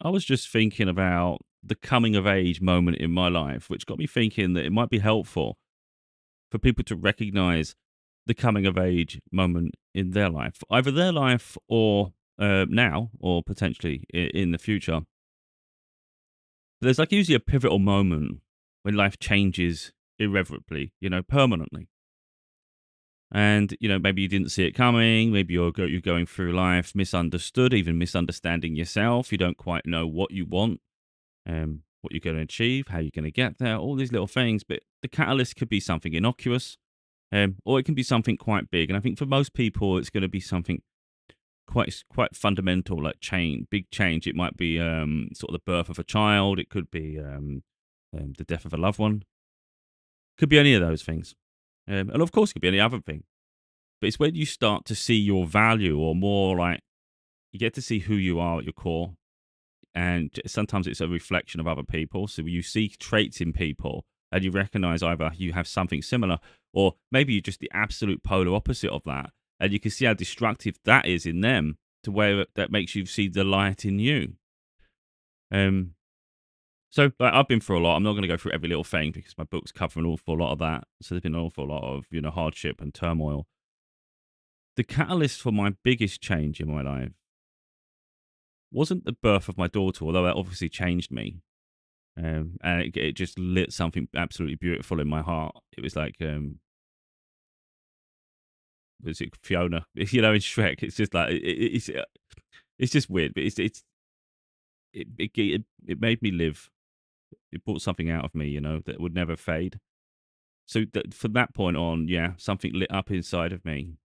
I was just thinking about the coming of age moment in my life, which got me thinking that it might be helpful for people to recognize the coming of age moment in their life, either their life or now, or potentially in the future. There's like usually a pivotal moment when life changes irrevocably, permanently. And maybe you didn't see it coming. Maybe you're going through life misunderstood, even misunderstanding yourself. You don't quite know what you want, what you're going to achieve, how you're going to get there, all these little things. But the catalyst could be something innocuous, or it can be something quite big. And I think for most people, it's going to be something quite fundamental, like change, big change. It might be sort of the birth of a child. It could be the death of a loved one. Could be any of those things, and of course, it could be any other thing. But it's when you start to see your value, or more like you get to see who you are at your core. And sometimes it's a reflection of other people. So you see traits in people and you recognize either you have something similar, or maybe you're just the absolute polar opposite of that. And you can see how destructive that is in them, to where that makes you see the light in you. Um, so like, I've been through a lot. I'm not going to go through every little thing because my books cover an awful lot of that. So there's been an awful lot of, hardship and turmoil. The catalyst for my biggest change in my life wasn't the birth of my daughter, although that obviously changed me. And it just lit something absolutely beautiful in my heart. It was like, was it Fiona? In Shrek. It's just like it's just weird, but it made me live. It brought something out of me, that would never fade. So that from that point on, yeah, something lit up inside of me.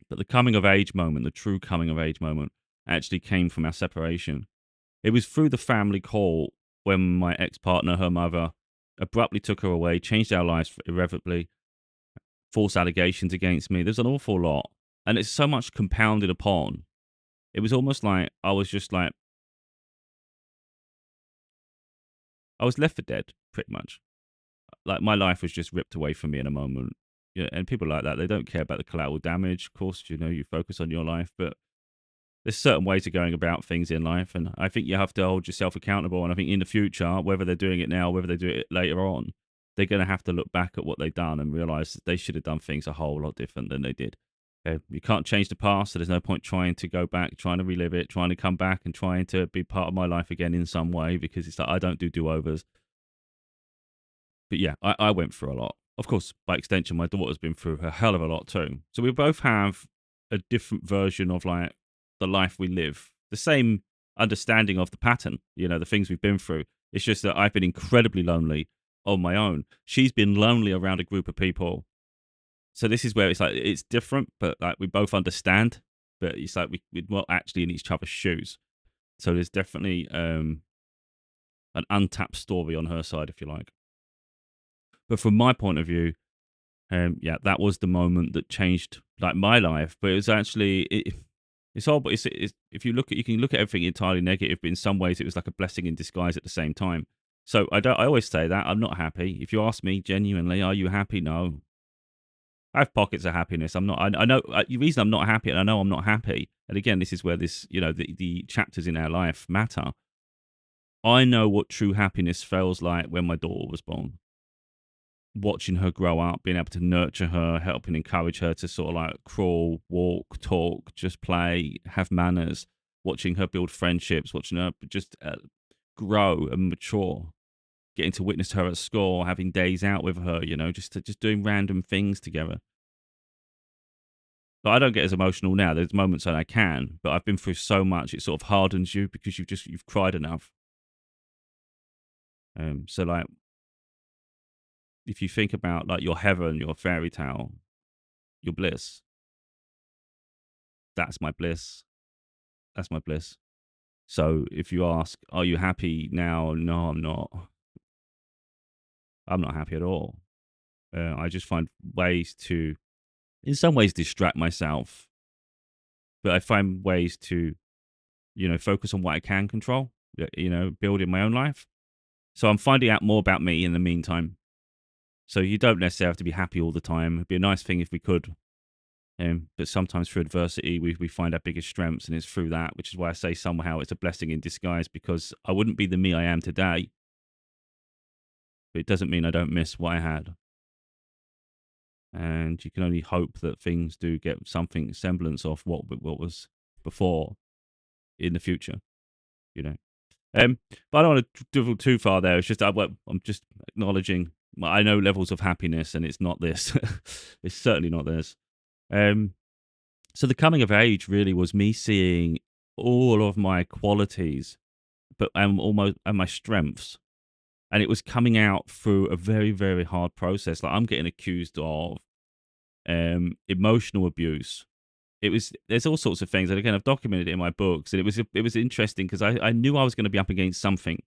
But the coming of age moment, the true coming of age moment, actually came from our separation. It was through the family call when my ex partner, her mother, abruptly took her away, changed our lives irrevocably, false allegations against me. There's an awful lot. And it's so much compounded upon. It was almost like I was just like, I was left for dead, pretty much. Like my life was just ripped away from me in a moment. Yeah, and people like that, they don't care about the collateral damage. Of course, you focus on your life, but there's certain ways of going about things in life. And I think you have to hold yourself accountable. And I think in the future, whether they're doing it now, whether they do it later on, they're going to have to look back at what they've done and realize that they should have done things a whole lot different than they did. You can't change the past, so there's no point trying to go back, trying to relive it, trying to come back and trying to be part of my life again in some way, because it's like I don't do overs. But yeah, I went through a lot. Of course, by extension, my daughter's been through a hell of a lot too. So we both have a different version of like the life we live, the same understanding of the pattern, the things we've been through. It's just that I've been incredibly lonely on my own. She's been lonely around a group of people. So this is where it's like it's different, but like we both understand, but it's like we're not actually in each other's shoes. So there's definitely an untapped story on her side, if you like. But from my point of view, yeah, that was the moment that changed like my life. But it was actually it's all, but it's if you can look at everything entirely negative, but in some ways it was like a blessing in disguise at the same time. So I always say that I'm not happy. If you ask me genuinely, are you happy? No, I have pockets of happiness. I'm not. I know the reason I'm not happy, and I know I'm not happy. And again, this is where this the chapters in our life matter. I know what true happiness feels like when my daughter was born, watching her grow up, being able to nurture her, helping encourage her to sort of like crawl, walk, talk, just play, have manners, watching her build friendships, watching her just grow and mature, getting to witness her at school, having days out with her, just doing random things together. But I don't get as emotional now. There's moments that I can, but I've been through so much, it sort of hardens you because you've cried enough. So like if you think about like your heaven, your fairy tale, your bliss, that's my bliss. That's my bliss. So if you ask, are you happy now? No, I'm not. I'm not happy at all. I just find ways to, in some ways, distract myself, but I find ways to, focus on what I can control, build in my own life. So I'm finding out more about me in the meantime. So you don't necessarily have to be happy all the time. It'd be a nice thing if we could, But sometimes through adversity, we find our biggest strengths, and it's through that, which is why I say somehow it's a blessing in disguise, because I wouldn't be the me I am today, but it doesn't mean I don't miss what I had. And you can only hope that things do get something semblance of what was before in the future, you know. But I don't want to drivel too far there. It's just I'm just acknowledging I know levels of happiness, and it's not this. It's certainly not this. Um, so the coming of age really was me seeing all of my qualities, but almost and my strengths, and it was coming out through a very very hard process. Like I'm getting accused of emotional abuse. There's all sorts of things, and again I've documented it in my books, and it was interesting because I knew I was going to be up against something.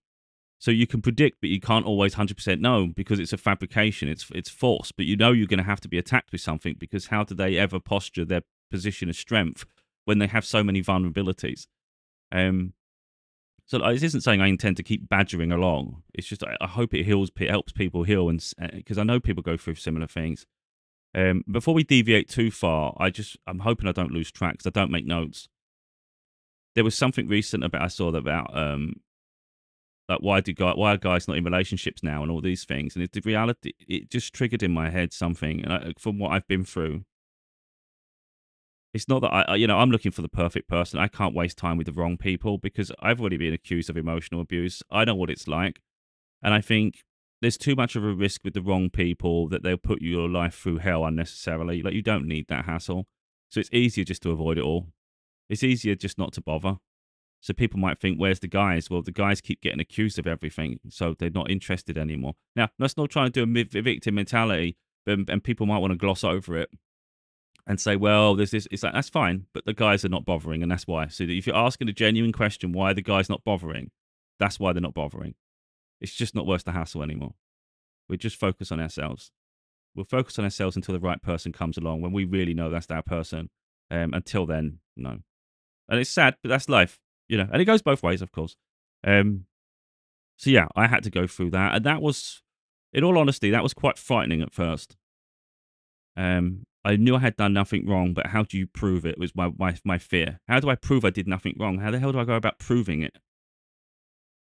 So you can predict, but you can't always 100% know because it's a fabrication. It's false, but you know you're going to have to be attacked with something, because how do they ever posture their position of strength when they have so many vulnerabilities? Um, so this isn't saying I intend to keep badgering along. It's just I hope it helps people heal, and because I know people go through similar things. Before we deviate too far, I'm hoping I don't lose track because I don't make notes. There was something recent I saw about like why are guys not in relationships now and all these things, and the reality, it just triggered in my head something, and from what I've been through, it's not that I'm looking for the perfect person. I can't waste time with the wrong people because I've already been accused of emotional abuse. I know what it's like, and I think there's too much of a risk with the wrong people that they'll put your life through hell unnecessarily. Like, you don't need that hassle, so it's easier just to avoid it all. It's easier just not to bother. So people might think, where's the guys? Well, the guys keep getting accused of everything, so they're not interested anymore. Now, let's not try and do a victim mentality, and people might want to gloss over it and say, well, there's this. It's like, that's fine, but the guys are not bothering, and that's why. So if you're asking a genuine question, why the guys not bothering, that's why they're not bothering. It's just not worth the hassle anymore. We just focus on ourselves. We'll focus on ourselves until the right person comes along when we really know that's our person. Until then, no. And it's sad, but that's life, and it goes both ways, of course. Um, so yeah, I had to go through that, and that was, in all honesty, that was quite frightening at first. I knew I had done nothing wrong, but how do you prove it was my fear. How do I prove I did nothing wrong? How the hell do I go about proving it?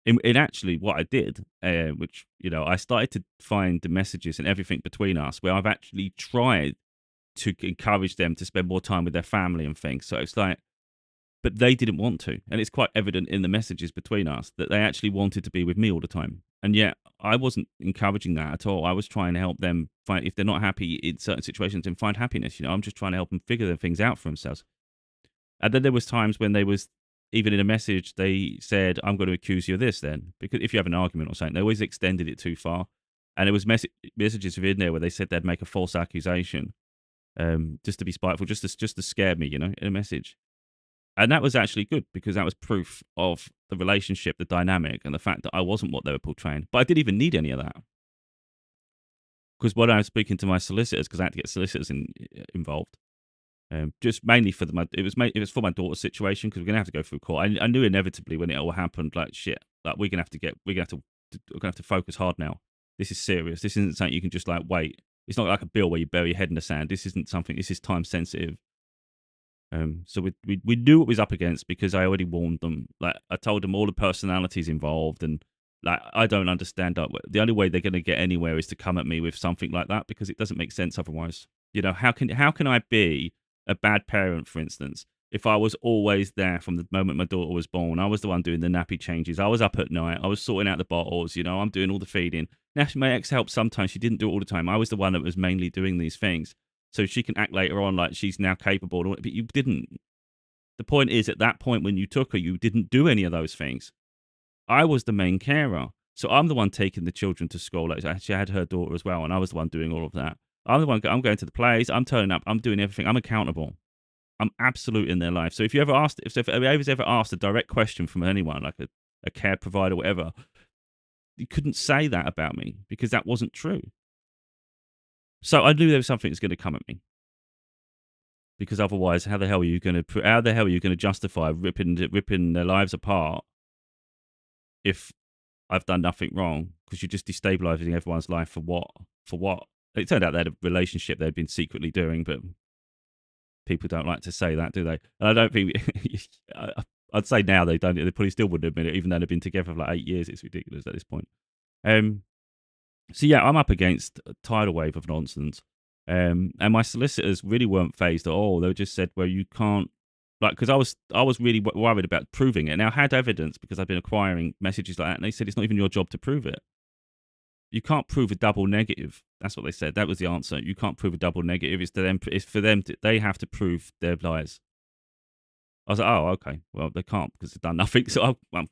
In actually, what I did, which, I started to find the messages and everything between us where I've actually tried to encourage them to spend more time with their family and things. So it's like, but they didn't want to. And it's quite evident in the messages between us that they actually wanted to be with me all the time. And yet I wasn't encouraging that at all. I was trying to help them find, if they're not happy in certain situations, and find happiness. I'm just trying to help them figure their things out for themselves. And then there was times when they was, even in a message, they said, I'm going to accuse you of this then. Because if you have an argument or something, they always extended it too far. And there was messages within there where they said they'd make a false accusation, just to be spiteful, just to scare me, in a message. And that was actually good because that was proof of the relationship, the dynamic, and the fact that I wasn't what they were portraying. But I didn't even need any of that, because when I was speaking to my solicitors, because I had to get solicitors involved, just mainly for it was for my daughter's situation, because we're gonna have to go through court. I knew inevitably when it all happened, like, shit, like, we're gonna have to focus hard now. This is serious. This isn't something you can just, like, wait. It's not like a bill where you bury your head in the sand. This isn't something. This is time sensitive. So we knew what was up against because I already warned them. Like, I told them all the personalities involved, and, like, I don't understand that. The only way they're going to get anywhere is to come at me with something like that, because it doesn't make sense otherwise. How can I be a bad parent, for instance, if I was always there from the moment my daughter was born? I was the one doing the nappy changes. I was up at night. I was sorting out the bottles. I'm doing all the feeding. Now, my ex helped sometimes. She didn't do it all the time. I was the one that was mainly doing these things, so she can act later on like she's now capable. But you didn't. The point is, at that point when you took her, you didn't do any of those things. I was the main carer. So I'm the one taking the children to school. Like, she had her daughter as well, and I was the one doing all of that. I'm going to the plays. I'm turning up. I'm doing everything. I'm accountable. I'm absolute in their life. So if you ever asked, if I was ever asked a direct question from anyone, like a care provider, whatever, you couldn't say that about me because that wasn't true. So I knew there was something that's going to come at me. Because otherwise, how the hell are you going to justify ripping their lives apart if I've done nothing wrong? Because you're just destabilizing everyone's life for what? For what? It turned out they had a relationship they'd been secretly doing, but people don't like to say that, do they? And I don't think I'd say now they don't. They probably still wouldn't admit it, even though they've been together for like 8 years. It's ridiculous at this point. So yeah, I'm up against a tidal wave of nonsense. And my solicitors really weren't phased at all. They just said, "Well, you can't." Like, because I was really worried about proving it. Now, I had evidence because I've been acquiring messages like that, and they said it's not even your job to prove it. You can't prove a double negative. That's what they said. That was the answer. You can't prove a double negative. It's to them. It's for them. They have to prove their lies. I was like, oh, okay. Well, they can't because they've done nothing. So, all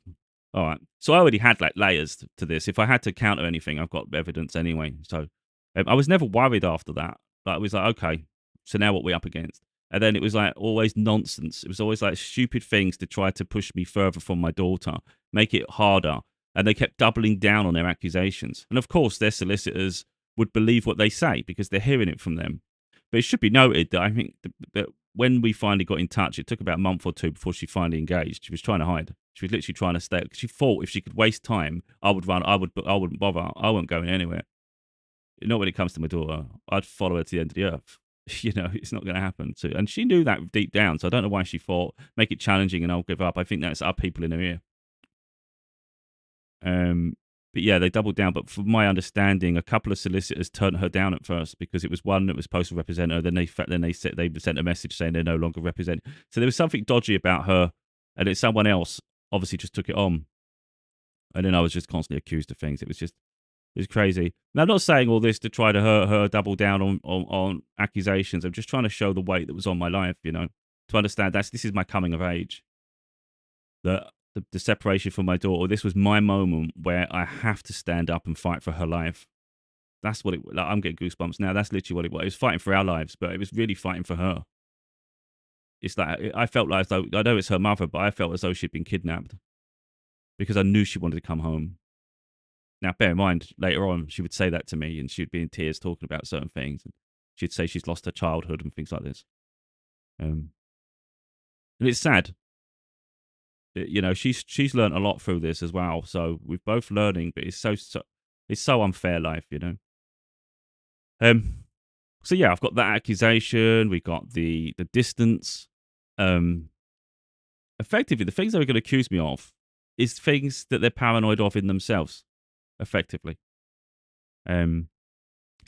right. So I already had like layers to this. If I had to counter anything, I've got evidence anyway. So I was never worried after that. Like, it was like, okay, so now what we up against? And then it was like always nonsense. It was always like stupid things to try to push me further from my daughter, make it harder. And they kept doubling down on their accusations. And of course, their solicitors would believe what they say because they're hearing it from them. But it should be noted that I think that when we finally got in touch, it took about a month or two before she finally engaged. She was trying to hide. She was literally trying to stay. She thought if she could waste time, I would run. I wouldn't bother. I wasn't going anywhere. Not when it comes to my daughter. I'd follow her to the end of the earth. It's not going to happen. So, and she knew that deep down. So I don't know why she thought make it challenging and I'll give up. I think that's our people in her ear. But yeah, they doubled down. But from my understanding, a couple of solicitors turned her down at first because it was one that was supposed to represent her. Then they sent a message saying they're no longer representing. So there was something dodgy about her, and it's someone else obviously just took it on. And then I was just constantly accused of things. It was crazy. Now, I'm not saying all this to try to hurt her, double down on accusations. I'm just trying to show the weight that was on my life. To understand this is my coming of age. The separation from my daughter, this was my moment where I have to stand up and fight for her life. That's what I'm getting goosebumps now. That's literally what it was. It was fighting for our lives, but it was really fighting for her. It's like, I felt like, though, I know it's her mother, but I felt as though she'd been kidnapped because I knew she wanted to come home. Now, bear in mind, later on, she would say that to me and she'd be in tears talking about certain things. And she'd say she's lost her childhood and things like this. And it's sad. She's learned a lot through this as well. So we're both learning, but it's so unfair life. So yeah, I've got that accusation. We got the distance. Effectively, the things they were going to accuse me of is things that they're paranoid of in themselves. Effectively. So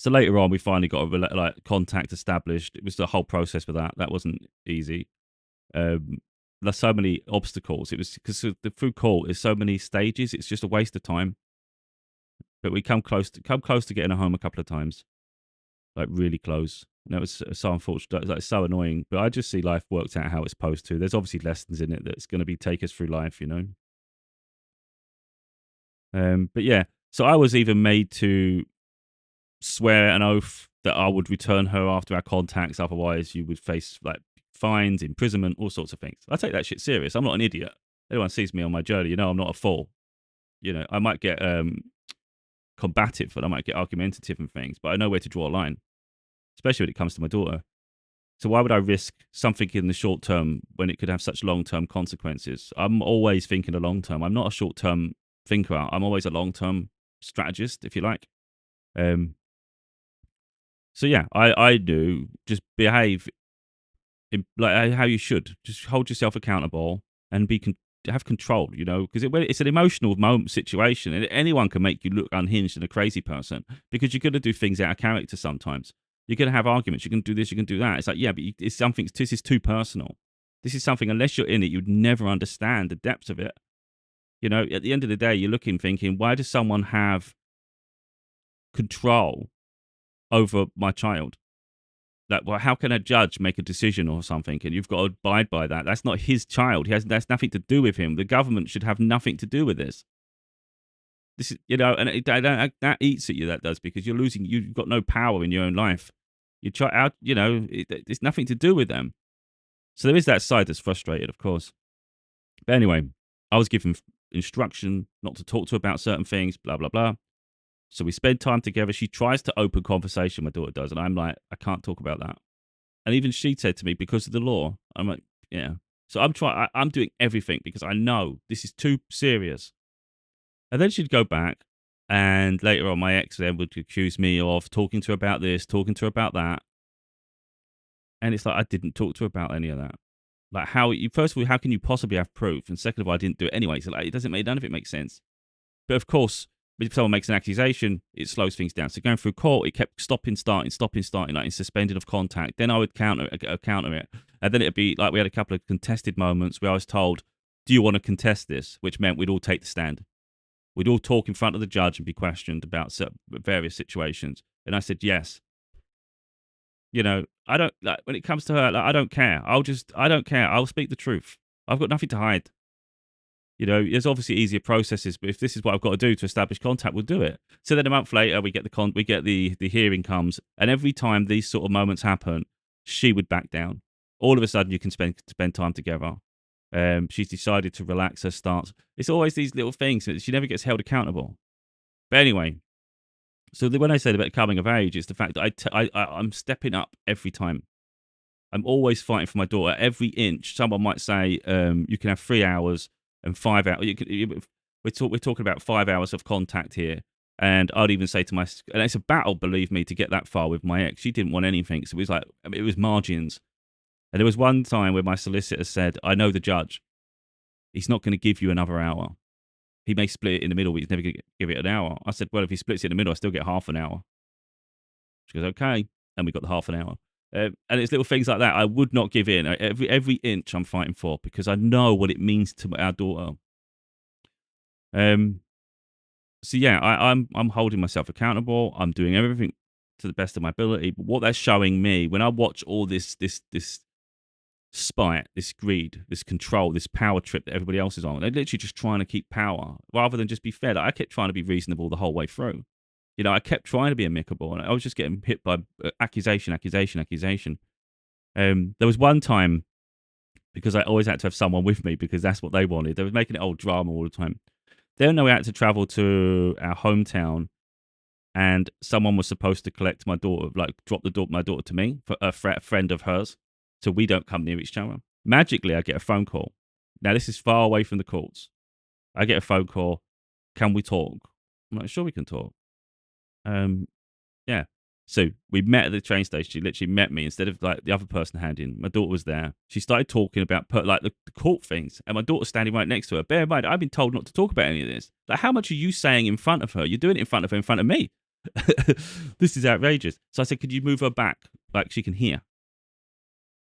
later on, we finally got a contact established. It was the whole process for that. That wasn't easy. There's so many obstacles. It was because the through court is so many stages. It's just a waste of time. But we come close to getting her home a couple of times, like really close. And it was so unfortunate. Like, so annoying. But I just see life works out how it's supposed to. There's obviously lessons in it that's going to take us through life. But yeah. So I was even made to swear an oath that I would return her after our contacts. Otherwise, you would face like fines, imprisonment, all sorts of things. I take that shit serious. I'm not an idiot. Everyone sees me on my journey. I'm not a fool. I might get combative and I might get argumentative and things, but I know where to draw a line, especially when it comes to my daughter. So why would I risk something in the short term when it could have such long-term consequences? I'm always thinking a long-term. I'm not a short-term thinker. I'm always a long-term strategist, if you like. So yeah, I do just behave like how you should. Just hold yourself accountable and have control. Because it's an emotional situation, and anyone can make you look unhinged and a crazy person because you're going to do things out of character sometimes. You're going to have arguments. You can do this. You can do that. It's like, yeah, but it's something. This is too personal. This is something. Unless you're in it, you'd never understand the depths of it. At the end of the day, you're thinking, why does someone have control over my child? Like, well, how can a judge make a decision or something? And you've got to abide by that. That's not his child. That's nothing to do with him. The government should have nothing to do with this. This is, and that eats at you. That does, because you've got no power in your own life. You try out, it's nothing to do with them. So there is that side that's frustrated, of course. But anyway, I was given instruction not to talk to her about certain things, blah, blah, blah. So we spend time together. She tries to open conversation, my daughter does, and I'm like, I can't talk about that. And even she said to me, because of the law, I'm like, yeah. So I'm doing everything because I know this is too serious. And then she'd go back, and later on, my ex then would accuse me of talking to her about this, talking to her about that. And it's like, I didn't talk to her about any of that. Like, first of all, how can you possibly have proof? And second of all, I didn't do it anyway. So, like, none of it makes sense. But of course, if someone makes an accusation, it slows things down. So going through court, it kept stopping, starting, like in suspended of contact. Then I would counter it. And then it'd be like we had a couple of contested moments where I was told, do you want to contest this? Which meant we'd all take the stand. We'd all talk in front of the judge and be questioned about various situations. And I said, yes. I don't like when it comes to her, like, I don't care. I don't care. I'll speak the truth. I've got nothing to hide. There's obviously easier processes, but if this is what I've got to do to establish contact, we'll do it. So then a month later, we get the hearing comes, and every time these sort of moments happen, she would back down. All of a sudden, you can spend time together. She's decided to relax her stance. It's always these little things that she never gets held accountable. But anyway, so when I said about coming of age, it's the fact that I'm stepping up every time. I'm always fighting for my daughter. Every inch, someone might say, you can have 3 hours and 5 hours. We're talking about 5 hours of contact here. And I'd even say and it's a battle, believe me, to get that far with my ex. She didn't want anything. So it was like, it was margins. And there was one time where my solicitor said, I know the judge. He's not going to give you another hour. He may split it in the middle, but he's never going to give it an hour. I said, well, if he splits it in the middle, I still get half an hour. She goes, okay. And we got the half an hour. And it's little things like that. I would not give in. Every inch I'm fighting for because I know what it means to our daughter. So yeah, I'm holding myself accountable. I'm doing everything to the best of my ability. But what that's showing me when I watch all this spite, this greed, this control, this power trip that everybody else is on, they're literally just trying to keep power rather than just be fair. Like, I kept trying to be reasonable the whole way through. I kept trying to be amicable, and I was just getting hit by accusation. There was one time, because I always had to have someone with me because that's what they wanted. They were making it all drama all the time. Then we had to travel to our hometown, and someone was supposed to collect my daughter, like drop my daughter to me, for a friend of hers, so we don't come near each other. Magically, I get a phone call. Now, this is far away from the courts. I get a phone call. Can we talk? I'm like, sure, we can talk. Yeah. So we met at the train station. She literally met me instead of like the other person handing. My daughter was there. She started talking about the court things, and my daughter's standing right next to her. Bear in mind, I've been told not to talk about any of this. Like, how much are you saying in front of her? You're doing it in front of her, in front of me. This is outrageous. So I said, could you move her back, like she can hear?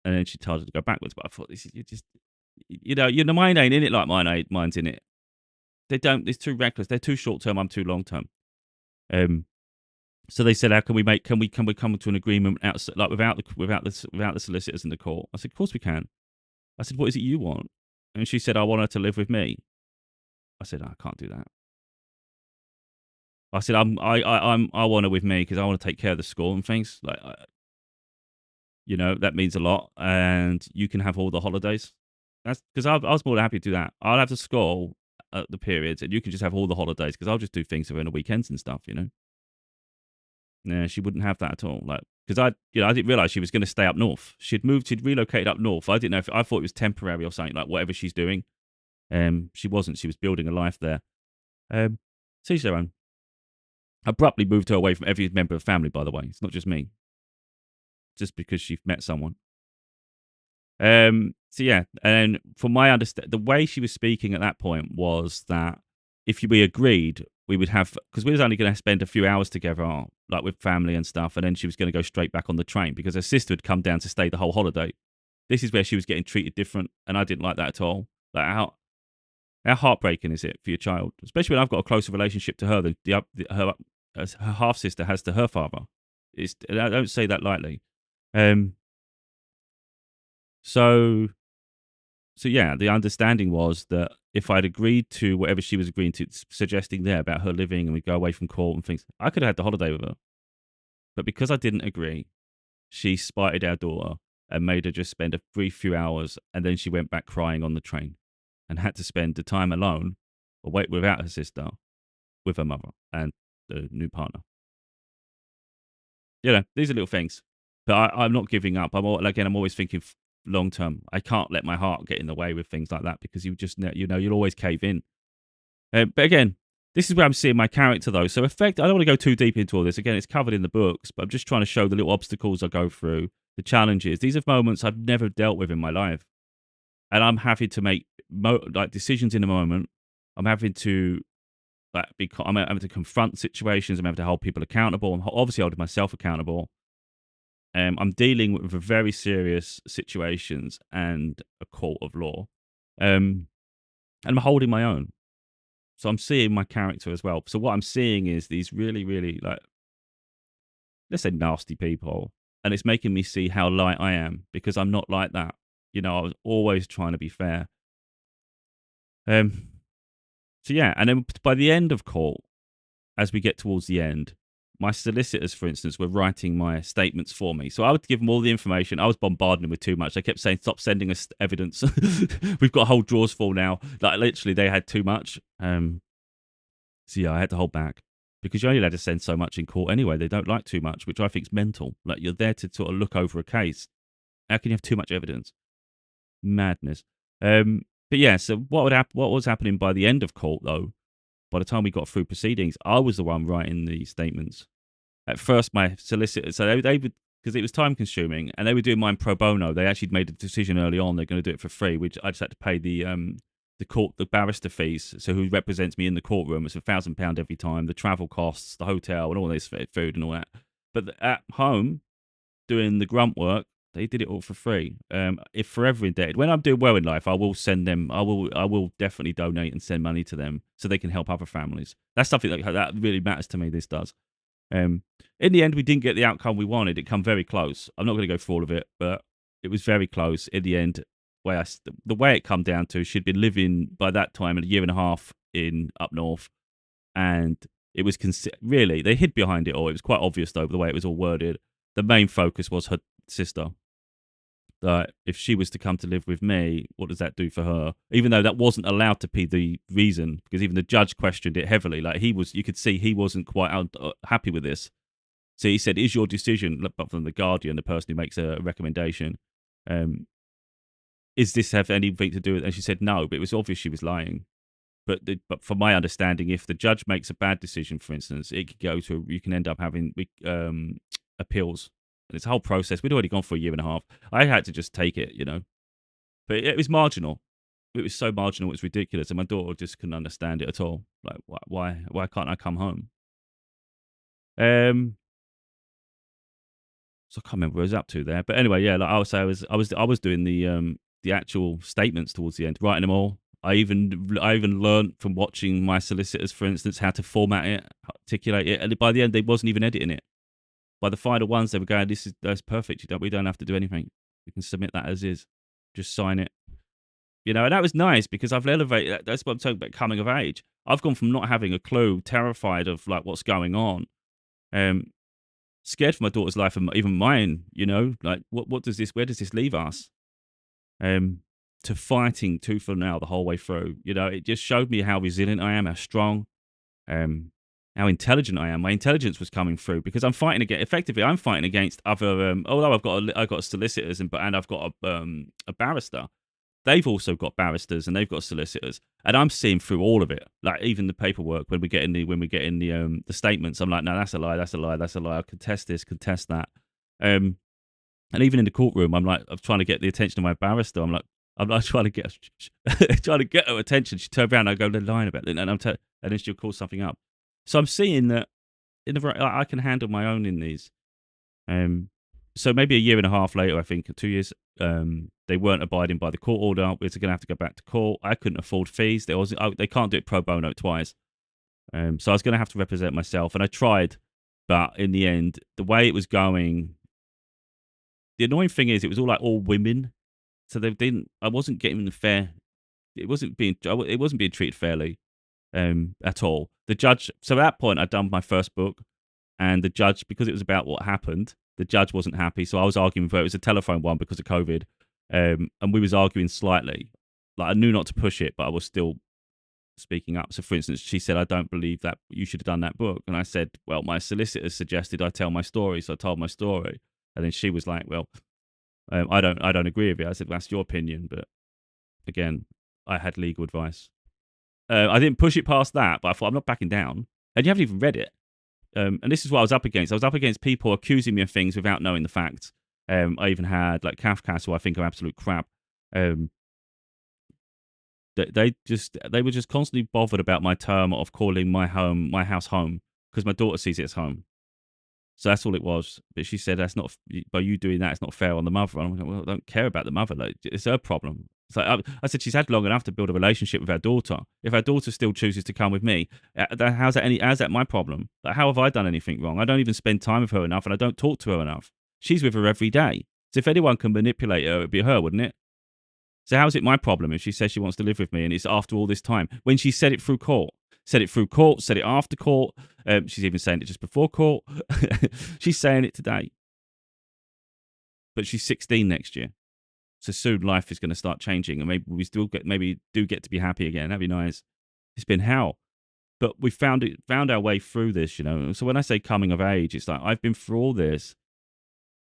And then she told her to go backwards. But I thought, you just, mine ain't in it like mine's in it. They don't. It's too reckless. They're too short term. I'm too long term. So they said, "How can we come to an agreement outside, like without the solicitors in the court?" I said, "Of course we can." I said, "What is it you want?" And she said, "I want her to live with me." I said, "I can't do that." I said, I want her with me because I want to take care of the school and things. Like, that means a lot, and you can have all the holidays. That's because I was more than happy to do that. I'll have the school at the periods, and you can just have all the holidays because I'll just do things over the weekends and stuff. Yeah, she wouldn't have that at all. Like, because I didn't realize she was going to stay up north. She'd relocated up north. I didn't know I thought it was temporary or something, like whatever she's doing. She wasn't. She was building a life there. Teach their own. Abruptly moved her away from every member of the family, by the way. It's not just me. Just because she met someone. So yeah, and from my understanding, the way she was speaking at that point was that if we agreed, we would have, because we was only going to spend a few hours together, like with family and stuff, and then she was going to go straight back on the train because her sister had come down to stay the whole holiday. This is where she was getting treated different, and I didn't like that at all. Like, how heartbreaking is it for your child, especially when I've got a closer relationship to her than her half sister has to her father. I don't say that lightly. So yeah, the understanding was that if I'd agreed to whatever she was agreeing to, suggesting there about her living and we'd go away from court and things, I could have had the holiday with her. But because I didn't agree, she spited our daughter and made her just spend a brief few hours, and then she went back crying on the train and had to spend the time alone or wait without her sister with her mother and the new partner. These are little things. But I'm not giving up. I'm always thinking long term. I can't let my heart get in the way with things like that because you'll always cave in. But again, this is where I'm seeing my character though. So I don't want to go too deep into all this. Again, it's covered in the books, but I'm just trying to show the little obstacles I go through, the challenges. These are moments I've never dealt with in my life, and I'm having to make like decisions in the moment. I'm having to I'm having to confront situations. I'm having to hold people accountable. I'm obviously holding myself accountable. I'm dealing with very serious situations and a court of law, um, and I'm holding my own. So I'm seeing my character as well. So what I'm seeing is these really, really like, let's say, nasty people, and it's making me see how light I am because I'm not like that. I was always trying to be fair. Um, so yeah, and then by the end of court, as we get towards the end, my solicitors, for instance, were writing my statements for me. So I would give them all the information. I was bombarding them with too much. They kept saying, "Stop sending us evidence. We've got whole drawers full now." Like literally, they had too much. So yeah, I had to hold back because you're only allowed to send so much in court anyway. They don't like too much, which I think is mental. Like you're there to sort of look over a case. How can you have too much evidence? Madness. But yeah, so what was happening by the end of court though? By the time we got through proceedings, I was the one writing the statements. At first, my solicitor, so they would, because it was time consuming, and they were doing mine pro bono. They actually made a decision early on; they're going to do it for free, which I just had to pay the barrister fees. So who represents me in the courtroom? It's £1,000 every time. The travel costs, the hotel, and all this food and all that. But at home, doing the grunt work, they did it all for free. If forever indebted, when I'm doing well in life, I will send them. I will definitely donate and send money to them so they can help other families. That's something that really matters to me. This does. In the end, we didn't get the outcome we wanted. It come very close. I'm not going to go through all of it, but it was very close in the end. The way it come down to, she'd been living by that time a year and a half in up north, and it was really they hid behind it all. It was quite obvious though the way it was all worded. The main focus was her sister. That if she was to come to live with me, what does that do for her? Even though that wasn't allowed to be the reason, because even the judge questioned it heavily. Like you could see he wasn't quite happy with this. So he said, "Is your decision?" But from the guardian, the person who makes a recommendation, is this have anything to do with it? And she said no, but it was obvious she was lying. But from my understanding, if the judge makes a bad decision, for instance, it could go to you can end up having appeals. And it's a whole process. We'd already gone for a year and a half. I had to just take it, But it was marginal. It was so marginal, it was ridiculous, and my daughter just couldn't understand it at all. Like, why can't I come home? So I can't remember what I was up to there. But anyway, yeah, like I would say, I was doing the actual statements towards the end, writing them all. I even learned from watching my solicitors, for instance, how to format it, articulate it, and by the end, they wasn't even editing it. By the final ones, they were going, "That's perfect. We don't have to do anything. We can submit that as is. Just sign it." And that was nice because I've elevated. That's what I'm talking about, coming of age. I've gone from not having a clue, terrified of like what's going on, um, scared for my daughter's life and even mine. Like where does this leave us? To fighting tooth and nail the whole way through. It just showed me how resilient I am, how strong, um, how intelligent I am. My intelligence was coming through because I'm fighting against. Effectively, I'm fighting against other. Although I've got solicitors and I've got a barrister. They've also got barristers and they've got solicitors, and I'm seeing through all of it. Like even the paperwork when we get in the statements, I'm like, no, that's a lie, that's a lie, that's a lie. I contest this, contest that. And even in the courtroom, I'm trying to get the attention of my barrister. I'm like trying to get trying to get her attention. She turned around, and I go, "They're lying about it," and and then she'll call something up. So I'm seeing that I can handle my own in these. So maybe a year and a half later, I think 2 years, they weren't abiding by the court order. We were going to have to go back to court. I couldn't afford fees. They can't do it pro bono twice. So I was going to have to represent myself, and I tried, but in the end, the way it was going, the annoying thing is, it was all women, so they didn't. I wasn't getting the fair. It wasn't being treated fairly, at all. The judge. So at that point, I'd done my first book, and the judge, because it was about what happened, the judge wasn't happy. So I was arguing with her. It was a telephone one because of COVID, and we was arguing slightly. Like I knew not to push it, but I was still speaking up. So for instance, she said, "I don't believe that you should have done that book," and I said, "Well, my solicitor suggested I tell my story, so I told my story." And then she was like, "Well, I don't agree with it." I said, "Well, that's your opinion," but again, I had legal advice. I didn't push it past that, but I thought I'm not backing down. And you haven't even read it. And this is what I was up against. I was up against people accusing me of things without knowing the facts. I even had like Kafkas, who I think are absolute crap. Um, they were just constantly bothered about my term of calling my house home, because my daughter sees it as home. So that's all it was. But she said, that's not, by you doing that, it's not fair on the mother. And I'm like, well, I don't care about the mother. Like, it's her problem. It's like, I said, she's had long enough to build a relationship with her daughter. If her daughter still chooses to come with me, how's that my problem? Like, how have I done anything wrong? I don't even spend time with her enough, and I don't talk to her enough. She's with her every day. So if anyone can manipulate her, it'd be her, wouldn't it? So how's it my problem if she says she wants to live with me and it's after all this time? When she said it through court, said it after court. She's even saying it just before court. She's saying it today. But she's 16 next year. So soon life is going to start changing, and maybe we still do get to be happy again. That'd be nice. It's been hell. But we found our way through this, you know. So when I say coming of age, it's like I've been through all this,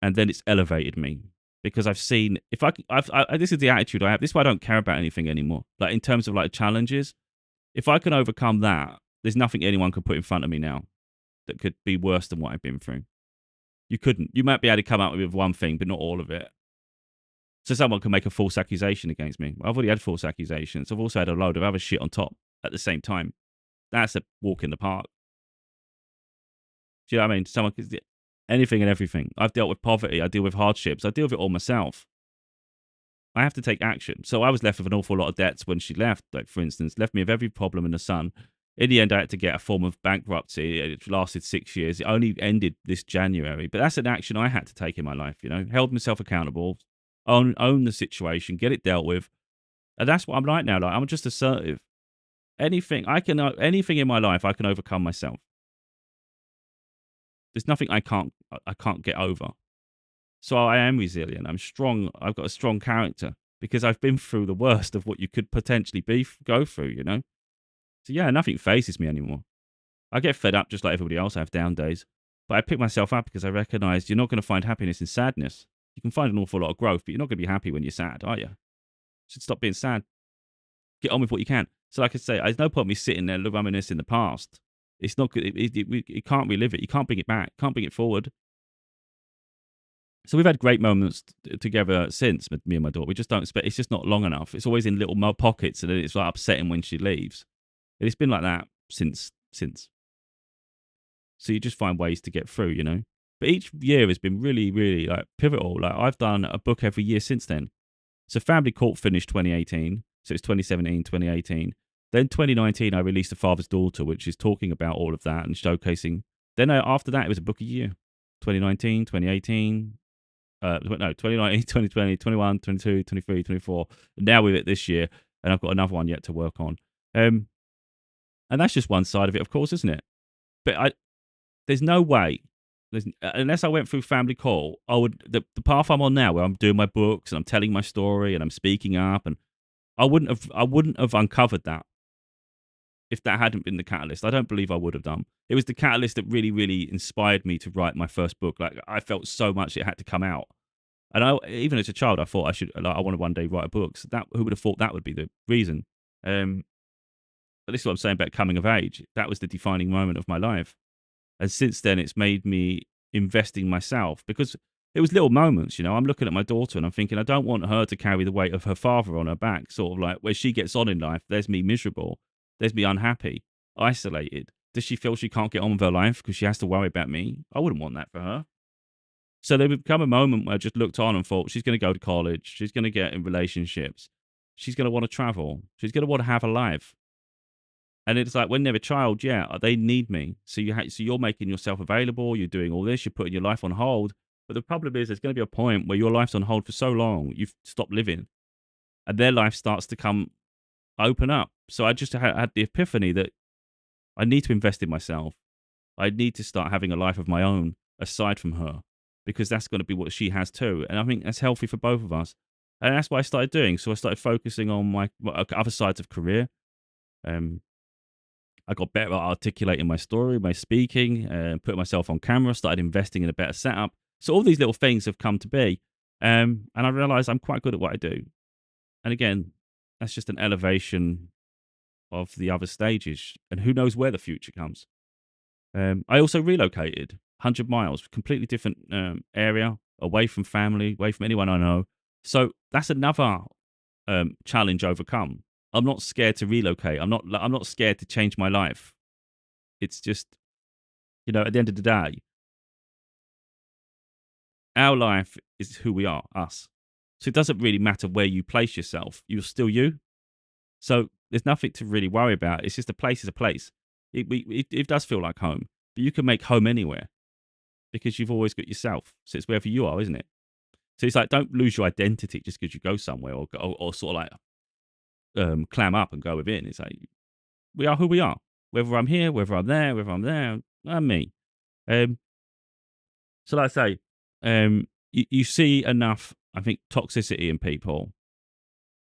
and then it's elevated me. Because I've seen, this is the attitude I have. This is why I don't care about anything anymore. Like in terms of like challenges, if I can overcome that, there's nothing anyone could put in front of me now that could be worse than what I've been through. You couldn't. You might be able to come up with one thing, but not all of it. So someone can make a false accusation against me. I've already had false accusations. I've also had a load of other shit on top at the same time. That's a walk in the park. Do you know what I mean? Someone could, anything and everything. I've dealt with poverty. I deal with hardships. I deal with it all myself. I have to take action. So I was left with an awful lot of debts when she left, like for instance, left me with every problem in the sun. In the end, I had to get a form of bankruptcy. It lasted 6 years. It only ended this January. But that's an action I had to take in my life, you know, held myself accountable, own the situation, get it dealt with. And that's what I'm like now. Like, I'm just assertive. Anything in my life, I can overcome myself. There's nothing I can't get over. So I am resilient. I'm strong. I've got a strong character because I've been through the worst of what you could potentially go through, you know? So yeah, nothing phases me anymore. I get fed up just like everybody else. I have down days. But I pick myself up because I recognize you're not going to find happiness in sadness. You can find an awful lot of growth, but you're not going to be happy when you're sad, are you? Should stop being sad. Get on with what you can. So like I say, there's no point me sitting there reminiscing the past. It's not good. You can't relive it. You can't bring it back. Can't bring it forward. So we've had great moments together since, me and my daughter. We just don't expect, it's just not long enough. It's always in little pockets, and then it's like upsetting when she leaves. And it's been like that since. So you just find ways to get through, you know. But each year has been really, really like pivotal. Like I've done a book every year since then. So Family Court finished 2018. So it's 2017, 2018. Then 2019, I released A Father's Daughter, which is talking about all of that and showcasing. Then after that, it was a book a year. 2019, 2018. No, 2019, 2020, 21, 22, 23, 24. Now we're at this year, and I've got another one yet to work on. And that's just one side of it, of course, isn't it? But there's no way, unless I went through Family Call, the path I'm on now, where I'm doing my books and I'm telling my story and I'm speaking up, and I wouldn't have uncovered that if that hadn't been the catalyst. I don't believe I would have done. It was the catalyst that really, really inspired me to write my first book. Like I felt so much it had to come out. And even as a child, I thought I want to one day write a book. So who would have thought that would be the reason? But this is what I'm saying about coming of age. That was the defining moment of my life. And since then, it's made me invest in myself, because it was little moments, you know. I'm looking at my daughter and I'm thinking, I don't want her to carry the weight of her father on her back, sort of like where she gets on in life. There's me miserable. There's me unhappy, isolated. Does she feel she can't get on with her life because she has to worry about me? I wouldn't want that for her. So there would become a moment where I just looked on and thought, she's going to go to college. She's going to get in relationships. She's going to want to travel. She's going to want to have a life. And it's like when they're a child, yeah, they need me. So you're making yourself available. You're doing all this. You're putting your life on hold. But the problem is, there's going to be a point where your life's on hold for so long, you've stopped living, and their life starts to open up. So I just had the epiphany that I need to invest in myself. I need to start having a life of my own aside from her, because that's going to be what she has too. And I think that's healthy for both of us. And that's what I started doing. So I started focusing on my other sides of career. I got better at articulating my story, my speaking, putting myself on camera, started investing in a better setup. So all these little things have come to be. And I realized I'm quite good at what I do. And again, that's just an elevation of the other stages. And who knows where the future comes. I also relocated 100 miles, completely different area. away from family, away from anyone I know. So that's another challenge overcome. I'm not scared to relocate. I'm not scared to change my life. It's just, at the end of the day, our life is who we are, us. So it doesn't really matter where you place yourself. You're still you. So there's nothing to really worry about. It's just a place is a place. It does feel like home, but you can make home anywhere because you've always got yourself. So it's wherever you are, isn't it? So it's like, don't lose your identity just because you go somewhere or sort of like clam up and go within. It's like, we are who we are. Whether I'm here, whether I'm there, I'm me. Um, so like I say, you see enough, I think, toxicity in people,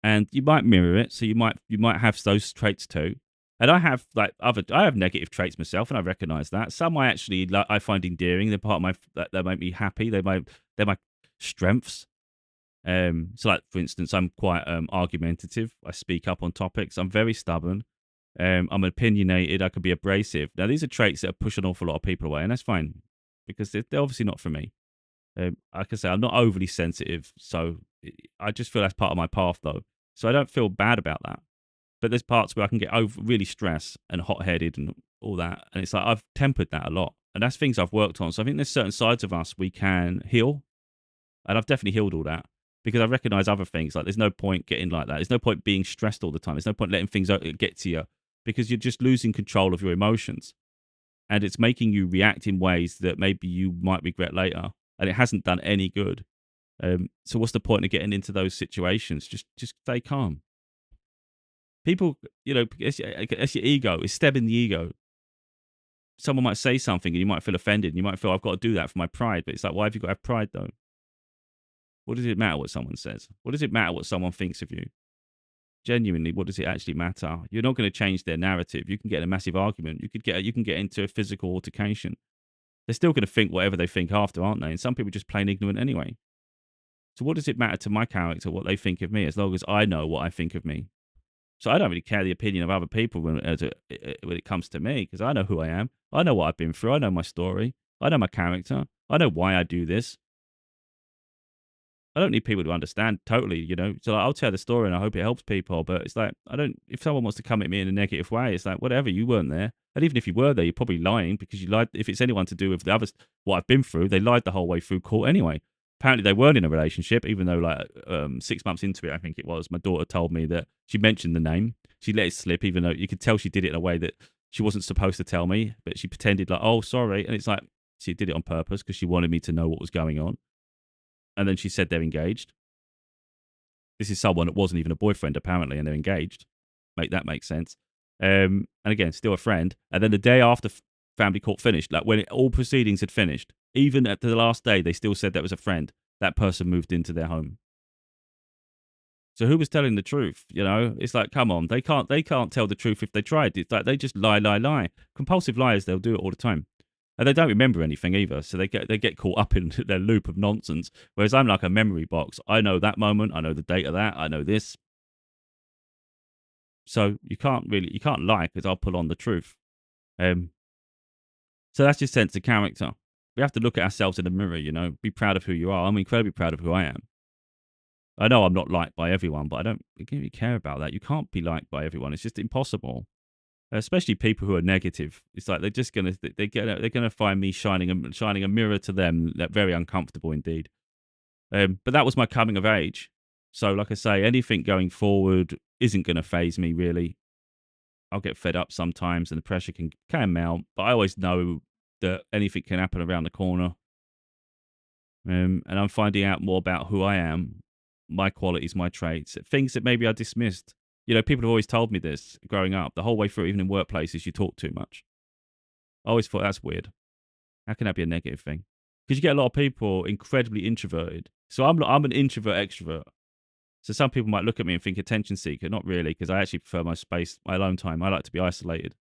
and you might mirror it. So you might have those traits too. And I have I have negative traits myself, and I recognize that. Some I actually I find endearing. They're part of that make me happy. They're my strengths. So like for instance, I'm quite argumentative. I speak up on topics. I'm very stubborn. I'm opinionated. I can be abrasive. Now these are traits that push an awful lot of people away, and that's fine because they're obviously not for me. Like I say, I'm not overly sensitive, so I just feel that's part of my path, though. So I don't feel bad about that. But there's parts where I can get really stressed and hot-headed and all that, and it's like I've tempered that a lot, and that's things I've worked on. So I think there's certain sides of us we can heal, and I've definitely healed all that because I recognize other things. Like there's no point getting like that. There's no point being stressed all the time. There's no point letting things get to you because you're just losing control of your emotions, and it's making you react in ways that maybe you might regret later, and it hasn't done any good. So what's the point of getting into those situations? Just stay calm. People, it's your ego. It's stabbing the ego. Someone might say something and you might feel offended. And you might feel, I've got to do that for my pride. But it's like, why have you got to have pride though? What does it matter what someone says? What does it matter what someone thinks of you? Genuinely, what does it actually matter? You're not going to change their narrative. You can get in a massive argument. You can get into a physical altercation. They're still going to think whatever they think after, aren't they? And some people are just plain ignorant anyway. So what does it matter to my character what they think of me as long as I know what I think of me? So I don't really care the opinion of other people when it comes to me because I know who I am. I know what I've been through. I know my story. I know my character. I know why I do this. I don't need people to understand totally. So like, I'll tell the story and I hope it helps people. But it's like, if someone wants to come at me in a negative way, it's like, whatever, you weren't there. And even if you were there, you're probably lying because you lied. If it's anyone to do with the others, what I've been through, they lied the whole way through court anyway. Apparently they weren't in a relationship, even though like 6 months into it, I think it was, my daughter told me that she mentioned the name. She let it slip, even though you could tell she did it in a way that she wasn't supposed to tell me, but she pretended like, oh, sorry. And it's like, she did it on purpose because she wanted me to know what was going on. And then she said they're engaged. This is someone that wasn't even a boyfriend, apparently, and they're engaged. Make that make sense. And again, still a friend. And then the day after family court finished, like when all proceedings had finished, even at the last day, they still said that was a friend. That person moved into their home. So who was telling the truth? It's like, come on, they can't tell the truth if they tried. It's like they just lie. Compulsive liars, they'll do it all the time. And they don't remember anything either, so they get caught up in their loop of nonsense. Whereas I'm like a memory box. I know that moment, I know the date of that, I know this. So you can't lie because I'll pull on the truth. So that's just sense of character. We have to look at ourselves in the mirror, be proud of who you are. I'm incredibly proud of who I am. I know I'm not liked by everyone, but I don't really care about that. You can't be liked by everyone. It's just impossible. Especially people who are negative. It's like they're gonna find me shining a mirror to them. That very uncomfortable indeed. But that was my coming of age. So like I say, anything going forward isn't gonna phase me really. I'll get fed up sometimes, and the pressure can mount. But I always know that anything can happen around the corner. And I'm finding out more about who I am, my qualities, my traits, things that maybe I dismissed. People have always told me this growing up, the whole way through, even in workplaces, you talk too much. I always thought that's weird. How can that be a negative thing? Because you get a lot of people incredibly introverted. So I'm an introvert extrovert. So some people might look at me and think attention seeker. Not really, because I actually prefer my space, my alone time. I like to be isolated.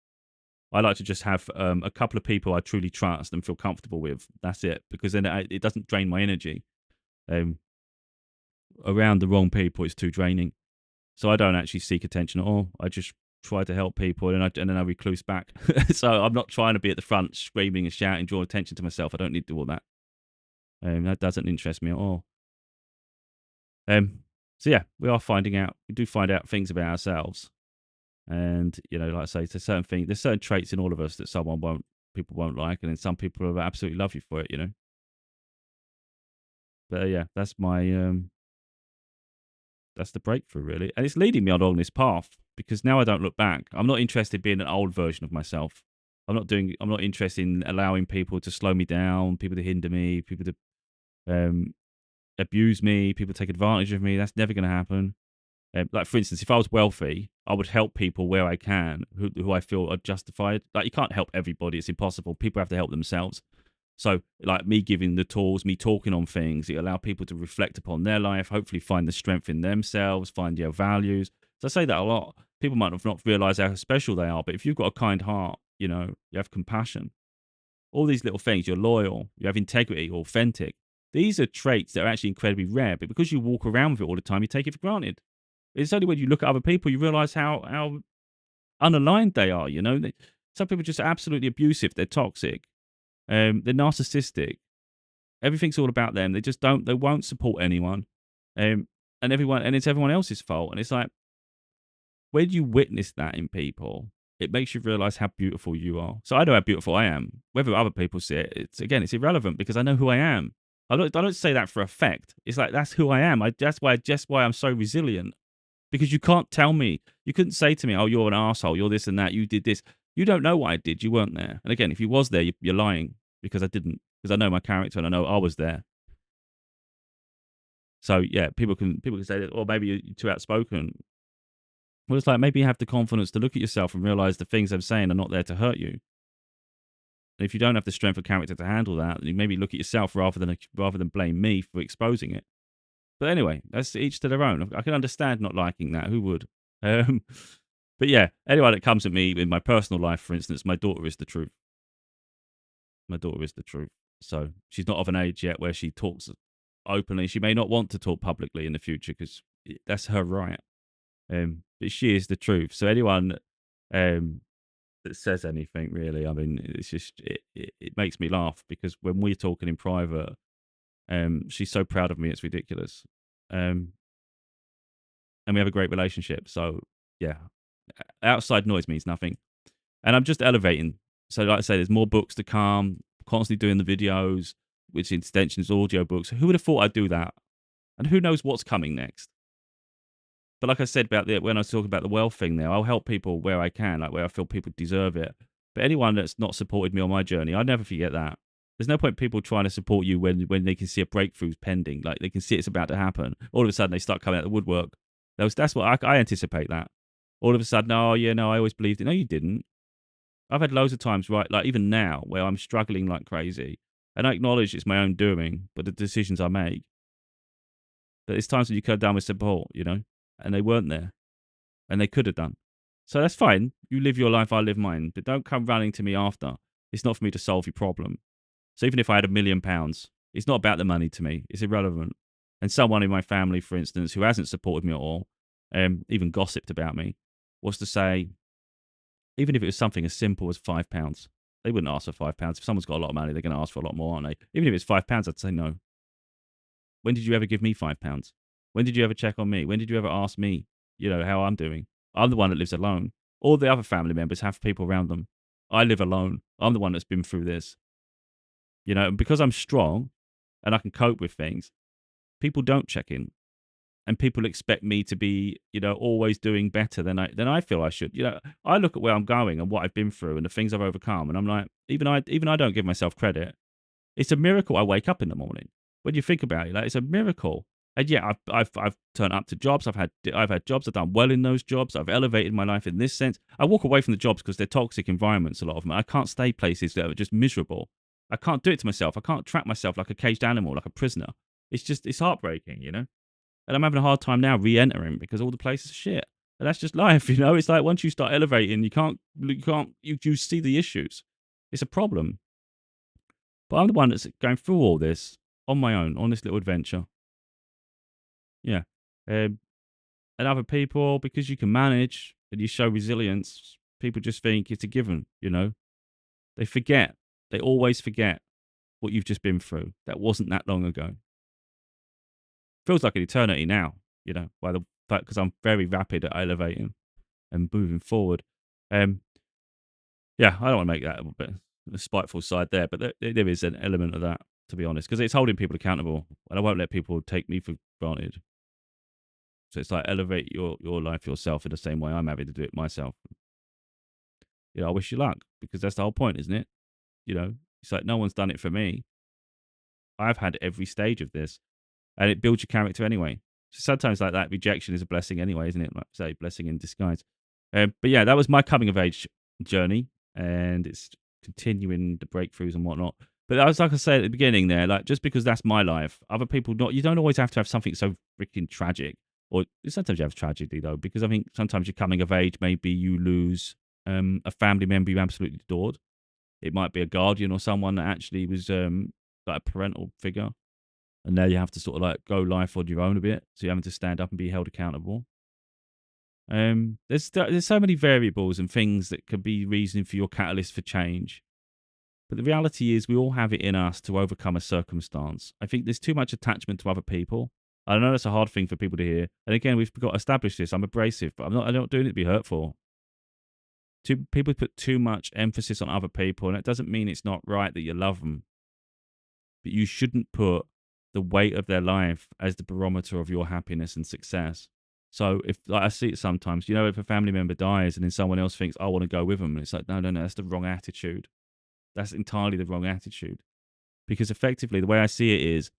I like to just have a couple of people I truly trust and feel comfortable with. That's it, because then it doesn't drain my energy. Around the wrong people, it's too draining. So I don't actually seek attention at all. I just try to help people, and then I recluse back. So I'm not trying to be at the front screaming and shouting, drawing attention to myself. I don't need to do all that. That doesn't interest me at all. Um, so yeah, we are finding out. We do find out things about ourselves, and like I say, there's certain traits in all of us that people won't like, and then some people will absolutely love you for it. But yeah, that's the breakthrough really, and it's leading me along this path because now I don't look back. I'm not interested in being an old version of myself. I'm not interested in allowing people to slow me down, people to hinder me, people to um, abuse me, people take advantage of me. That's never going to happen. Like for instance, if I was wealthy, I would help people where I can, who I feel are justified. Like you can't help everybody; it's impossible. People have to help themselves. So, like me giving the tools, me talking on things, it allow people to reflect upon their life, hopefully find the strength in themselves, find their values. So I say that a lot. People might have not realized how special they are, but if you've got a kind heart, you have compassion. All these little things, you're loyal, you have integrity, authentic. These are traits that are actually incredibly rare, but because you walk around with it all the time, you take it for granted. It's only when you look at other people you realize how unaligned they are. Some people are just absolutely abusive. They're toxic. They're narcissistic. Everything's all about them. They just don't. They won't support anyone. Um, and it's everyone else's fault. And it's like when you witness that in people, it makes you realize how beautiful you are. So I know how beautiful I am. Whether other people see it, it's irrelevant because I know who I am. I don't say that for effect. It's like that's who I am. That's why I'm so resilient. Because you can't tell me, you couldn't say to me, "Oh, you're an asshole. You're this and that. You did this." You don't know what I did. You weren't there. And again, if you was there, you're lying because I didn't. Because I know my character and I know I was there. So yeah, people can say that, or maybe you're too outspoken. Well, it's like maybe you have the confidence to look at yourself and realize the things I'm saying are not there to hurt you. And if you don't have the strength of character to handle that, then you maybe look at yourself rather than blame me for exposing it. But anyway, that's each to their own. I can understand not liking that. Who would? Um, but yeah, anyone that comes at me in my personal life, for instance, my daughter is the truth. My daughter is the truth. So she's not of an age yet where she talks openly. She may not want to talk publicly in the future because that's her right. But she is the truth. So anyone um, that says anything really, I mean, it's just it makes me laugh because when we're talking in private, she's so proud of me, it's ridiculous. Um, and we have a great relationship. So yeah, outside noise means nothing, and I'm just elevating. So like I say, there's more books to come. Constantly doing the videos, which extensions audio books. Who would have thought I'd do that? And who knows what's coming next? But like I said when I was talking about the wealth thing, there, I'll help people where I can, like where I feel people deserve it. But anyone that's not supported me on my journey, I'll never forget that. There's no point people trying to support you when they can see a breakthrough's pending, like they can see it's about to happen. All of a sudden, they start coming out the woodwork. That's what I anticipate that. All of a sudden, oh yeah, no, I always believed it. No, you didn't. I've had loads of times, right, like even now, where I'm struggling like crazy, and I acknowledge it's my own doing, but the decisions I make. But it's times when you could have done with support, and they weren't there, and they could have done. So that's fine. You live your life, I live mine. But don't come running to me after. It's not for me to solve your problem. So even if I had £1,000,000, it's not about the money to me. It's irrelevant. And someone in my family, for instance, who hasn't supported me at all, even gossiped about me, was to say, even if it was something as simple as £5, they wouldn't ask for £5. If someone's got a lot of money, they're going to ask for a lot more, aren't they? Even if it's £5, I'd say no. When did you ever give me £5? When did you ever check on me? When did you ever ask me, how I'm doing? I'm the one that lives alone. All the other family members have people around them. I live alone. I'm the one that's been through this. And because I'm strong and I can cope with things, people don't check in. And people expect me to be, always doing better than I feel I should. I look at where I'm going and what I've been through and the things I've overcome, and I'm like, even I don't give myself credit. It's a miracle I wake up in the morning. When you think about it, like it's a miracle. And yeah, I've turned up to jobs. I've had jobs. I've done well in those jobs. I've elevated my life in this sense. I walk away from the jobs because they're toxic environments. A lot of them. I can't stay places that are just miserable. I can't do it to myself. I can't trap myself like a caged animal, like a prisoner. It's heartbreaking. And I'm having a hard time now re-entering because all the places are shit. And that's just life. It's like once you start elevating, you see the issues. It's a problem. But I'm the one that's going through all this on my own, on this little adventure. Yeah. Um, and other people, because you can manage and you show resilience, people just think it's a given. They forget. They always forget. what you've just been through. That wasn't that long ago. Feels like an eternity now, by the fact because I'm very rapid at elevating and moving forward. Um, yeah, I don't want to make that a bit a spiteful side there, but there is an element of that, to be honest, because it's holding people accountable, and I won't let people take me for granted. So it's like elevate your life yourself in the same way I'm having to do it myself. I wish you luck because that's the whole point, isn't it? It's like no one's done it for me. I've had every stage of this, and it builds your character anyway. So sometimes like that, rejection is a blessing anyway, isn't it? Like say, blessing in disguise. But yeah, that was my coming of age journey, and it's continuing the breakthroughs and whatnot. But that was like I said at the beginning there, like just because that's my life, other people not. You don't always have to have something so freaking tragic, or sometimes you have tragedy though, because I think sometimes you're coming of age, maybe you lose a family member you absolutely adored. It might be a guardian or someone that actually was like a parental figure. And now you have to sort of like go life on your own a bit. So you're having to stand up and be held accountable. There's so many variables and things that could be reasoning for your catalyst for change. But the reality is we all have it in us to overcome a circumstance. I think there's too much attachment to other people. I know that's a hard thing for people to hear. And again, we've got to establish this. I'm abrasive, but I'm not doing it to be hurtful. People put too much emphasis on other people, and it doesn't mean it's not right that you love them. But you shouldn't put the weight of their life as the barometer of your happiness and success. So if like I see it sometimes, if a family member dies and then someone else thinks, I want to go with them. And it's like, no, that's the wrong attitude. That's entirely the wrong attitude. Because effectively, the way I see it is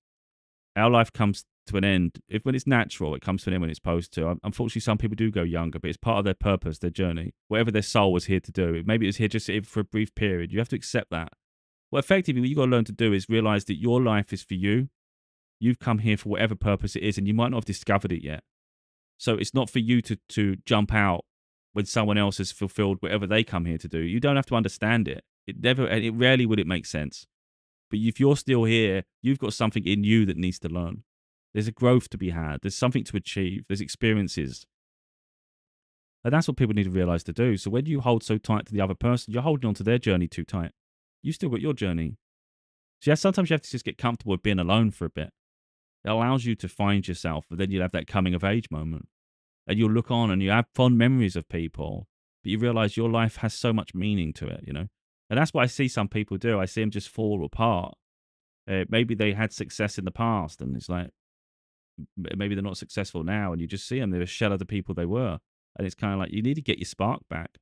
our life comes to an end. When it's natural, it comes to an end when it's supposed to. Unfortunately, some people do go younger, but it's part of their purpose, their journey. Whatever their soul was here to do. Maybe it was here just for a brief period. You have to accept that. Well, effectively, what you got to learn to do is realize that your life is for you. You've come here for whatever purpose it is, and you might not have discovered it yet. So it's not for you to jump out when someone else has fulfilled whatever they come here to do. You don't have to understand it. It rarely would it make sense. But if you're still here, you've got something in you that needs to learn. There's a growth to be had. There's something to achieve. There's experiences. And that's what people need to realize to do. So when you hold so tight to the other person, you're holding on to their journey too tight. You still got your journey. So yeah, sometimes you have to just get comfortable with being alone for a bit. It allows you to find yourself, but then you'll have that coming of age moment. And you'll look on and you have fond memories of people, but you realize your life has so much meaning to it, And that's what I see some people do. I see them just fall apart. Maybe they had success in the past and it's like, maybe they're not successful now and you just see them, they're a shell of the people they were. And it's kind of like, you need to get your spark back.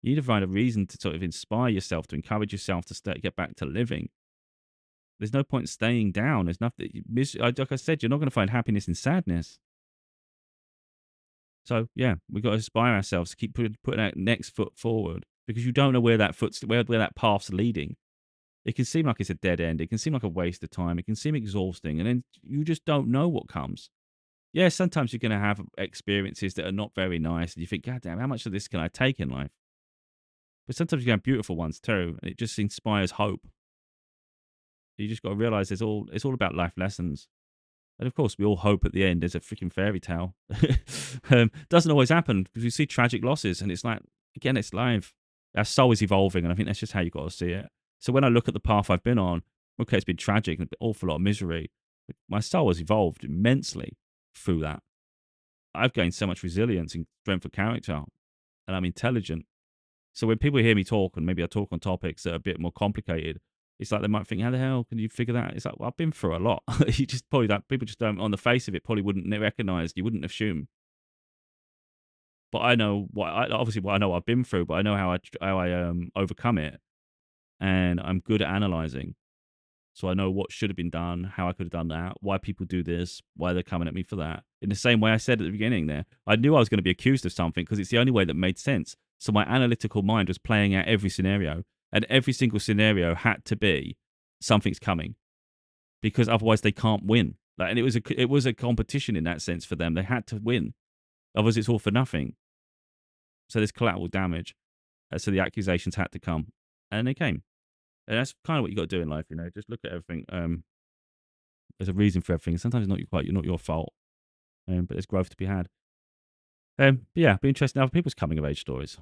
You need to find a reason to sort of inspire yourself, to encourage yourself to get back to living. There's no point staying down. There's nothing. Like I said, you're not going to find happiness in sadness. So yeah, we've got to inspire ourselves to keep putting that next foot forward because you don't know where that path's leading. It can seem like it's a dead end. It can seem like a waste of time. It can seem exhausting, and then you just don't know what comes. Yeah, sometimes you're going to have experiences that are not very nice, and you think, God damn, how much of this can I take in life? But sometimes you have beautiful ones too, and it just inspires hope. You just got to realize it's all about life lessons. And of course, we all hope at the end there's a freaking fairy tale. Doesn't always happen because we see tragic losses, and it's like, again, it's life. Our soul is evolving, and I think that's just how you got to see it. So when I look at the path I've been on, okay, it's been tragic and an awful lot of misery, but my soul has evolved immensely through that. I've gained so much resilience and strength of character, and I'm intelligent. So when people hear me talk, and maybe I talk on topics that are a bit more complicated, it's like they might think, how the hell can you figure that out? It's like, well, I've been through a lot. You just probably don't, people just don't, on the face of it, probably wouldn't recognize, you wouldn't assume. But I know I know what I've been through, but I know how I overcome it. And I'm good at analyzing. So I know what should have been done, how I could have done that, why people do this, why they're coming at me for that. In the same way I said at the beginning there, I knew I was going to be accused of something because it's the only way that made sense. So my analytical mind was playing out every scenario, and every single scenario had to be something's coming because otherwise they can't win. And it was a competition in that sense for them. They had to win. Otherwise it's all for nothing. So there's collateral damage. So the accusations had to come, and they came. And that's kind of what you got to do in life, Just look at everything. There's a reason for everything. Sometimes it's not your fault, but there's growth to be had. But yeah, be interested in other people's coming of age stories.